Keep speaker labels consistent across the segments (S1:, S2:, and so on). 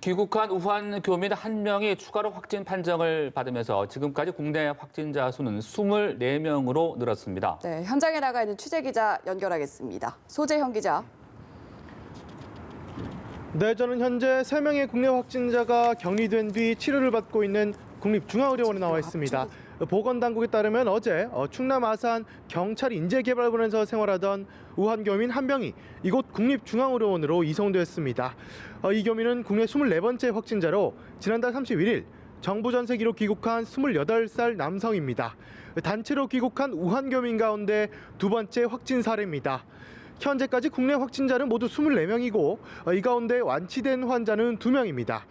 S1: 귀국한 우한 교민 한 명이 추가로 확진 판정을 받으면서 지금까지 국내 확진자 수는 24명으로 늘었습니다.
S2: 네, 현장에 나가 있는 취재기자 연결하겠습니다. 소재형 기자.
S3: 네, 저는 현재 3명의 국내 확진자가 격리된 뒤 치료를 받고 있는 국립중앙의료원에 나와 있습니다. 보건당국에 따르면 어제 충남 아산 경찰인재개발본에서 생활하던 우한 교민 한 명이 이곳 국립중앙의료원으로 이송됐습니다. 이 교민은 국내 24번째 확진자로 지난달 31일 정부 전세기로 귀국한 28살 남성입니다. 단체로 귀국한 우한 교민 가운데 두 번째 확진 사례입니다. 현재까지 국내 확진자는 모두 24명이고 이 가운데 완치된 환자는 2명입니다.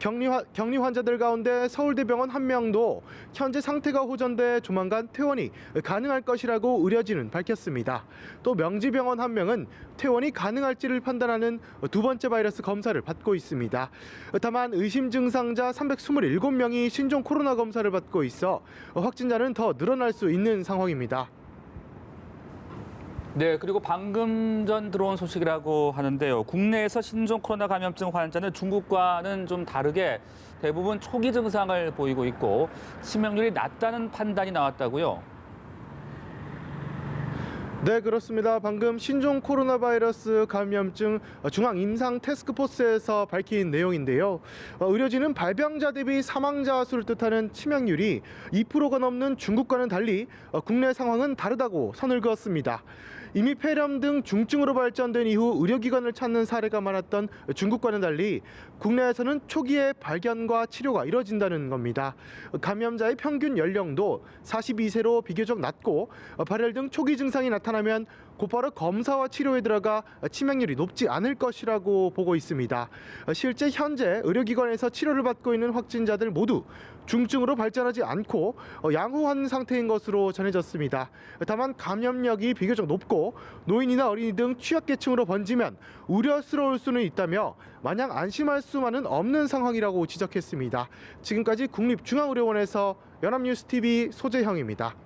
S3: 격리 환자들 가운데 서울대병원 한 명도 현재 상태가 호전돼 조만간 퇴원이 가능할 것이라고 의료진은 밝혔습니다. 또 명지병원 한 명은 퇴원이 가능할지를 판단하는 두 번째 바이러스 검사를 받고 있습니다. 다만 의심 증상자 327명이 신종 코로나 검사를 받고 있어 확진자는 더 늘어날 수 있는 상황입니다.
S1: 네, 그리고 방금 전 들어온 소식이라고 하는데요. 국내에서 신종 코로나 감염증 환자는 중국과는 좀 다르게 대부분 초기 증상을 보이고 있고 치명률이 낮다는 판단이 나왔다고요.
S3: 네, 그렇습니다. 방금 신종 코로나 바이러스 감염증 중앙임상 태스크포스에서 밝힌 내용인데요. 의료진은 발병자 대비 사망자 수를 뜻하는 치명률이 2%가 넘는 중국과는 달리 국내 상황은 다르다고 선을 그었습니다. 이미 폐렴 등 중증으로 발전된 이후 의료기관을 찾는 사례가 많았던 중국과는 달리 국내에서는 초기에 발견과 치료가 이뤄진다는 겁니다. 감염자의 평균 연령도 42세로 비교적 낮고 발열 등 초기 증상이 나타나면 곧바로 검사와 치료에 들어가 치명률이 높지 않을 것이라고 보고 있습니다. 실제 현재 의료기관에서 치료를 받고 있는 확진자들 모두 중증으로 발전하지 않고 양호한 상태인 것으로 전해졌습니다. 다만 감염력이 비교적 높고 노인이나 어린이 등 취약계층으로 번지면 우려스러울 수는 있다며 마냥 안심할 수만은 없는 상황이라고 지적했습니다. 지금까지 국립중앙의료원에서 연합뉴스TV 소재형입니다.